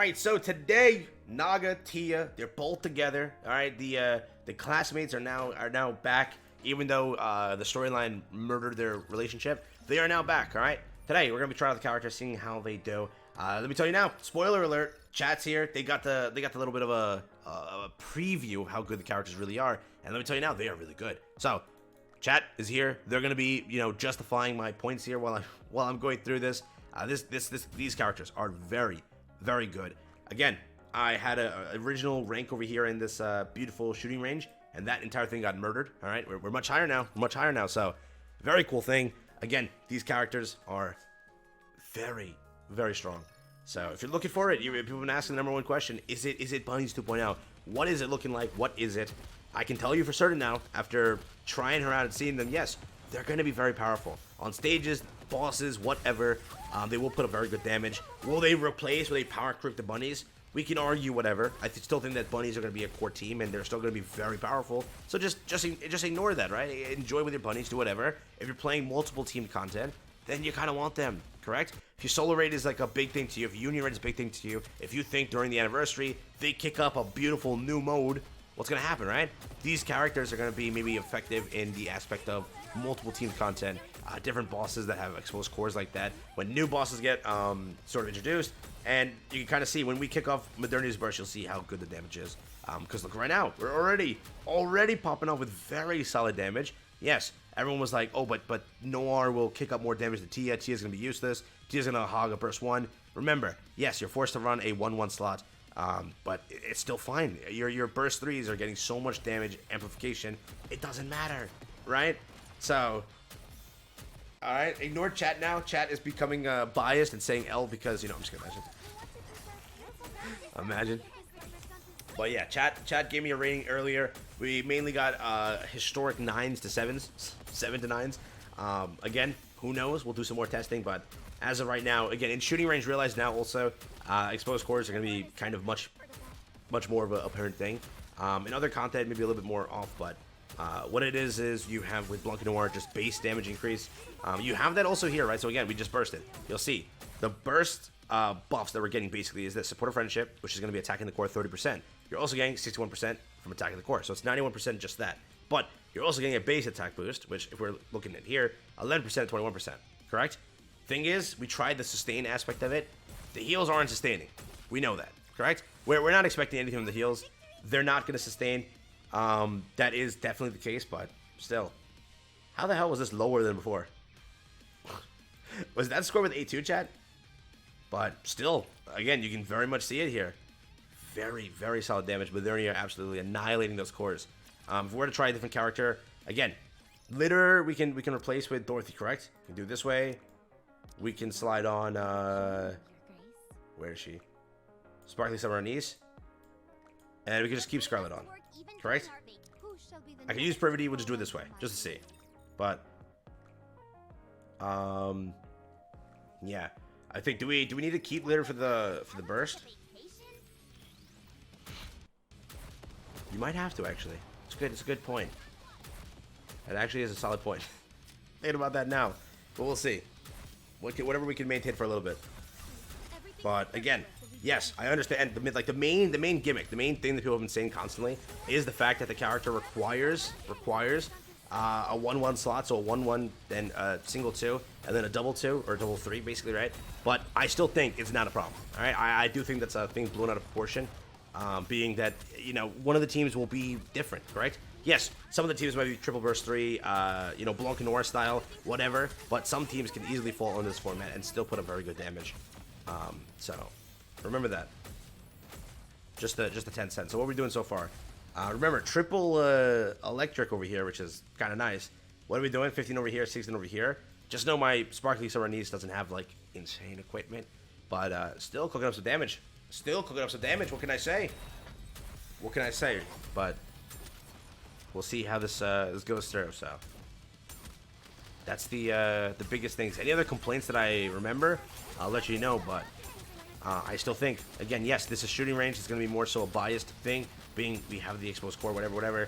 right, so today, Naga, Tia, they're both together. All right, the classmates are now back, even though the storyline murdered their relationship. They are now back. All right, today we're gonna be trying out the characters, seeing how they do. Let me tell you now. Spoiler alert: chat's here. They got the little bit of a preview of how good the characters really are, and let me tell you now, they are really good. So, chat is here. They're gonna be, justifying my points here while I'm going through this. These characters are very, very good. Again, I had an original rank over here in this beautiful shooting range, and that entire thing got murdered. All right, we're much higher now. Much higher now. So, very cool thing. Again, these characters are very, very strong. So, if you're looking for it, people have been asking the #1 question: Is it Bunnies 2.0? What is it looking like? What is it? I can tell you for certain now, after trying her out and seeing them. Yes, they're going to be very powerful on stages, bosses, whatever. They will put up very good damage. Will they replace? Will they power creep the Bunnies? We can argue whatever. I still think that Bunnies are going to be a core team, and they're still going to be very powerful. So just ignore that, right? Enjoy with your Bunnies, do whatever. If you're playing multiple team content, then you kind of want them, correct? If your solo raid is like a big thing to you, if union raid is a big thing to you, if you think during the anniversary they kick up a beautiful new mode, what's going to happen, right? These characters are going to be maybe effective in the aspect of multiple team content, different bosses that have exposed cores like that. When new bosses get sort of introduced, and you can kind of see when we kick off Modernity's Burst, you'll see how good the damage is. Because look, right now, we're already popping off with very solid damage. Yes, everyone was like, oh, but Noir will kick up more damage than Tia. Tia's going to be useless. Tia's going to hog a burst 1. Remember, yes, you're forced to run a 1-1 slot. But it's still fine. Your burst 3s are getting so much damage amplification, it doesn't matter, right? So, alright, ignore chat now. Chat is becoming biased and saying L because, I'm just gonna imagine. But yeah, chat gave me a rating earlier. We mainly got historic 9s to 7s, 7 to 9s. Again, who knows? We'll do some more testing, but as of right now, again, in shooting range, realize now also, exposed cores are going to be kind of much more of an apparent thing. In other content, maybe a little bit more off, but what it is you have with Blanc Noir just base damage increase. You have that also here, right? So again, we just bursted. You'll see the burst buffs that we're getting basically is that support of friendship, which is going to be attacking the core 30%. You're also getting 61% from attacking the core, so it's 91% just that. But you're also getting a base attack boost, which if we're looking at here, 11% to 21%, correct? Thing is, we tried the sustain aspect of it. The heals aren't sustaining. We know that, correct? We're not expecting anything from the heals. They're not going to sustain. That is definitely the case, but still. How the hell was this lower than before? Was that score with A2, chat? But still, again, you can very much see it here. Very, very solid damage, but they're absolutely annihilating those cores. If we were to try a different character, again, Litter we can replace with Dorothy, correct? We can do it this way. We can slide on, where is she? Sparkly Summer Niece. And we can just keep Scarlet on, correct? I can use Privity, we'll just do it this way, just to see. But, yeah. I think, do we need to keep Litter for the burst? You might have to, actually. It's a good point. That actually is a solid point. Thinking about that now, but we'll see. Whatever we can maintain for a little bit. But again, yes, I understand. The main gimmick, the main thing that people have been saying constantly is the fact that the character requires a 1-1 slot, so a 1-1, then a single 2, and then a double 2 or double 3, basically, right? But I still think it's not a problem. All right, I do think that's a thing blown out of proportion, being that one of the teams will be different, correct? Yes, some of the teams might be triple burst 3, Blanc Noir style, whatever, but some teams can easily fall into this format and still put up very good damage. So, remember that. Just the 10 cents. So what are we doing so far? Remember, triple electric over here, which is kind of nice. What are we doing? 15 over here, 16 over here. Just know my Sparkly Summer Niece doesn't have, like, insane equipment, but still cooking up some damage. Still cooking up some damage, what can I say? What can I say? But we'll see how this goes through. So that's the biggest things. Any other complaints that I remember, I'll let you know. But I still think, again, yes, this is shooting range. It's going to be more so a biased thing, being we have the exposed core, whatever.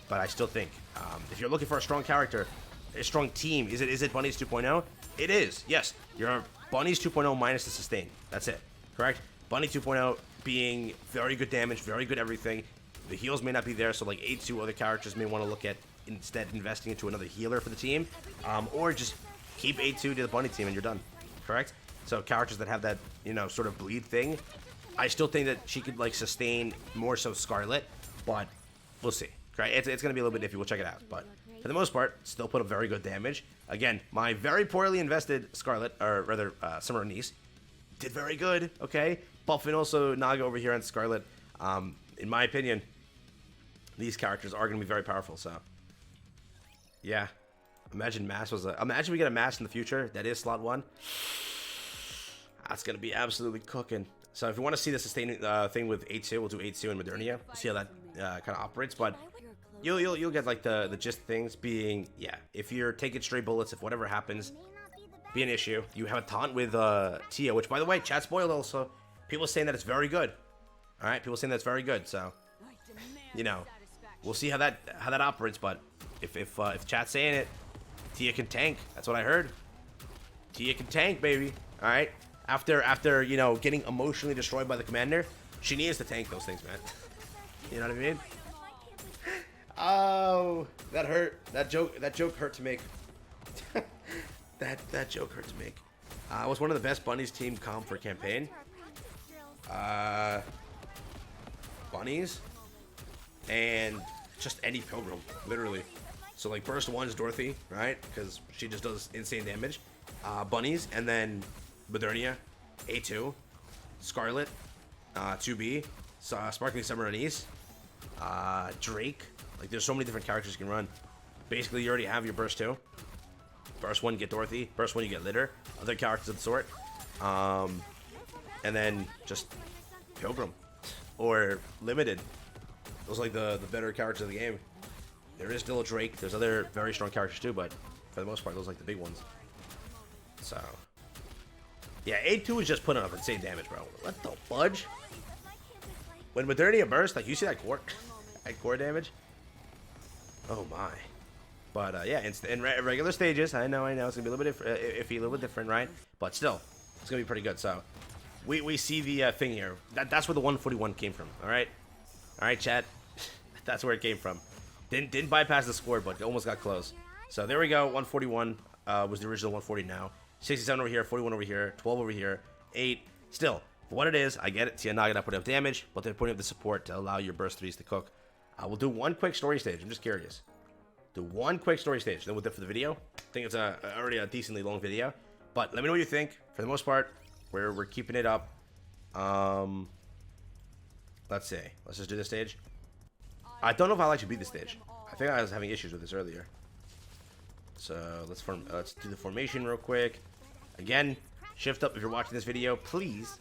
But I still think if you're looking for a strong character, a strong team, is it Bunnies 2.0? It is. Yes, you're Bunnies 2.0 minus the sustain. That's it. Correct. Bunny 2.0 being very good damage, very good everything. The heals may not be there, so like A2 other characters may want to look at instead investing into another healer for the team, or just keep A2 to the Bunny team and you're done. Correct? So characters that have that, you know, sort of bleed thing, I still think that she could like sustain more so Scarlet, but we'll see. Right? It's gonna be a little bit iffy. We'll check it out, but for the most part, still put up very good damage. Again, my very poorly invested Scarlet, or rather Summer Niece, did very good. Okay, buffing also Naga over here on Scarlet. In my opinion, these characters are gonna be very powerful. So yeah, imagine Mass was imagine we get a Mass in the future that is slot 1. That's gonna be absolutely cooking. So if you want to see the sustaining thing with A2, we'll do A2 and Modernia. We'll see how that kind of operates, but you'll get like the gist of things being, yeah, if you're taking stray bullets, if whatever happens, be an issue. You have a taunt with Tia, which by the way, chat spoiled also. People saying that it's very good. All right, people saying that's very good. So, you know, we'll see how that operates. But if chat's saying it, Tia can tank. That's what I heard. Tia can tank, baby. All right. After you know getting emotionally destroyed by the commander, she needs to tank those things, man. You know what I mean? Oh, that hurt. That joke hurt to make. that joke hurt to make. It was one of the best Bunnies team comp for campaign. Bunnies and just any Pilgrim, literally. So like burst 1's Dorothy, right? Because she just does insane damage. Bunnies, and then Modernia, A2, Scarlet, 2B, Sparkling Summer Anise, Drake. Like there's so many different characters you can run. Basically, you already have your burst 2. Burst 1, you get Dorothy. Burst 1, you get Litter. Other characters of the sort. And then just Pilgrim or Limited. Those are like the better characters of the game. There is still a Drake. There's other very strong characters too, but for the most part, those are like the big ones. So, yeah, A2 is just putting up insane damage, bro. What the fudge? When Modernia burst, like you see that core damage? Oh my. But yeah, in regular stages, I know, it's gonna be a little bit iffy, a little bit different, right? But still, it's gonna be pretty good. So, we see the thing here. That's where the 141 came from. All right, chat. That's where it came from. Didn't bypass the score, but almost got close. So there we go. 141 was the original 140 now. 67 over here, 41 over here, 12 over here, 8. Still, for what it is, I get it. See, Naga not putting up damage, but they're putting up the support to allow your burst 3s to cook. We'll do one quick story stage. I'm just curious. Do one quick story stage. Then we'll do it for the video. I think it's already a decently long video. But let me know what you think. For the most part, we're keeping it up. Let's see. Let's just do this stage. I don't know if I'll actually beat this stage. I think I was having issues with this earlier. So let's do the formation real quick. Again, shift up if you're watching this video. Please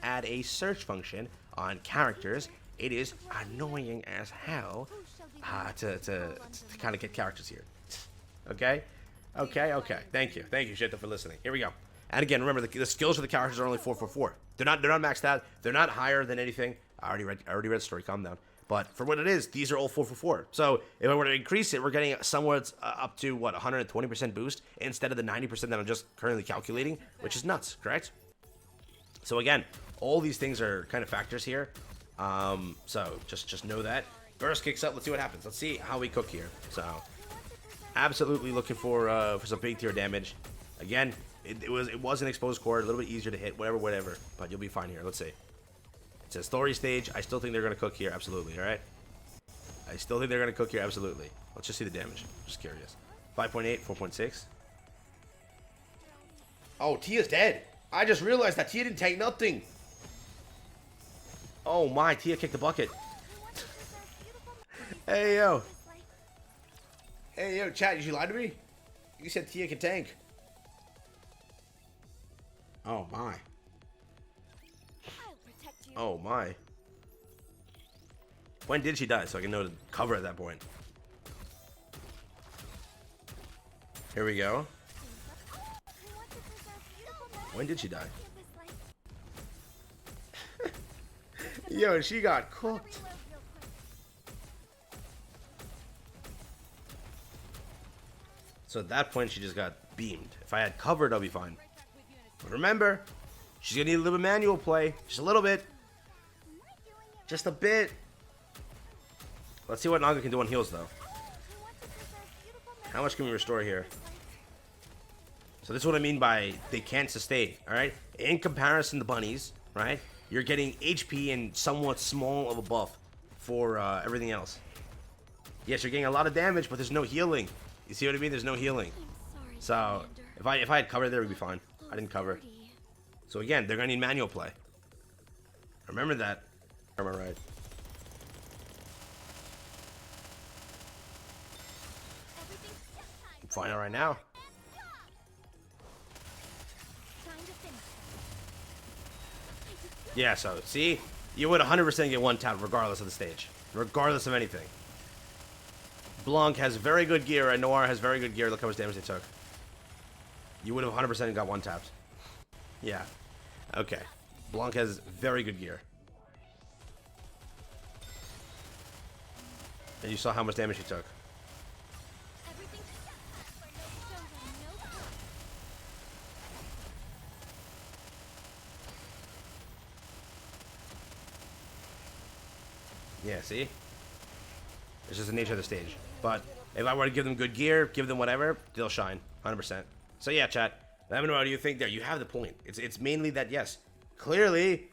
add a search function on characters. It is annoying as hell to kind of get characters here. Okay. Thank you, Shifta, for listening. Here we go. And again, remember the skills for the characters are only 444. They're not maxed out. They're not higher than anything. I already read the story. Calm down. But for what it is, these are all 444. So if I were to increase it, we're getting somewhat up to, what, 120% boost instead of the 90% that I'm just currently calculating, which is nuts, correct? So again, all these things are kind of factors here. So just know that. Burst kicks up. Let's see what happens. Let's see how we cook here. So absolutely looking for some big tier damage. Again, it was an exposed core, a little bit easier to hit, whatever. But you'll be fine here. Let's see. It's a story stage. I still think they're going to cook here. Absolutely. All right. I still think they're going to cook here. Absolutely. Let's just see the damage. Just curious. 5.8, 4.6. Oh, Tia's dead. I just realized that Tia didn't take nothing. Oh my, Tia kicked the bucket. Hey, yo. Hey, yo, chat, did you lie to me? You said Tia can tank. Oh my. Oh my. When did she die? So I can know to cover at that point. Here we go. When did she die? Yo, she got cooked. So at that point, she just got beamed. If I had covered, I'll be fine. But remember, She's gonna need a little bit of manual play. Just a little bit. Just a bit. Let's see what Naga can do on heals, though. How much can we restore here? So this is what I mean by they can't sustain, alright? In comparison to bunnies, right? You're getting HP and somewhat small of a buff for everything else. Yes, you're getting a lot of damage, but there's no healing. You see what I mean? There's no healing. So if I had cover there, we'd be fine. I didn't cover. So again, they're gonna need manual play. Remember that. Am I right? I'm fine right now. Yeah, so see, you would 100% get one tap regardless of the stage, regardless of anything. Blanc has very good gear, and Noir has very good gear. Look how much damage they took. You would have 100% got one tapped. Yeah. Okay. Blanc has very good gear. And you saw how much damage he took. Yeah, see? It's just the nature of the stage. But if I were to give them good gear, give them whatever, they'll shine. 100%. So yeah, chat. Let me know what you think there. You have the point. It's mainly that, yes, clearly,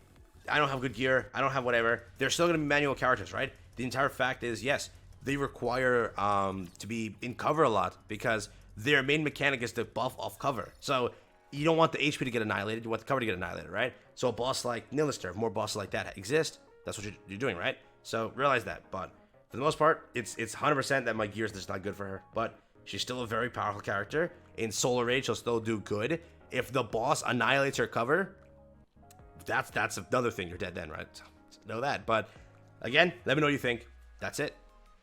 I don't have good gear. I don't have whatever. They're still going to be manual characters, right? The entire fact is, yes, they require to be in cover a lot because their main mechanic is to buff off cover. So you don't want the HP to get annihilated. You want the cover to get annihilated, right? So a boss like Nilister, more bosses like that exist. That's what you're doing, right? So realize that. But for the most part, it's 100% that my gear is just not good for her. But she's still a very powerful character. In Solar Rage, she'll still do good. If the boss annihilates her cover, that's another thing. You're dead then, right? So know that. But again, let me know what you think. That's it.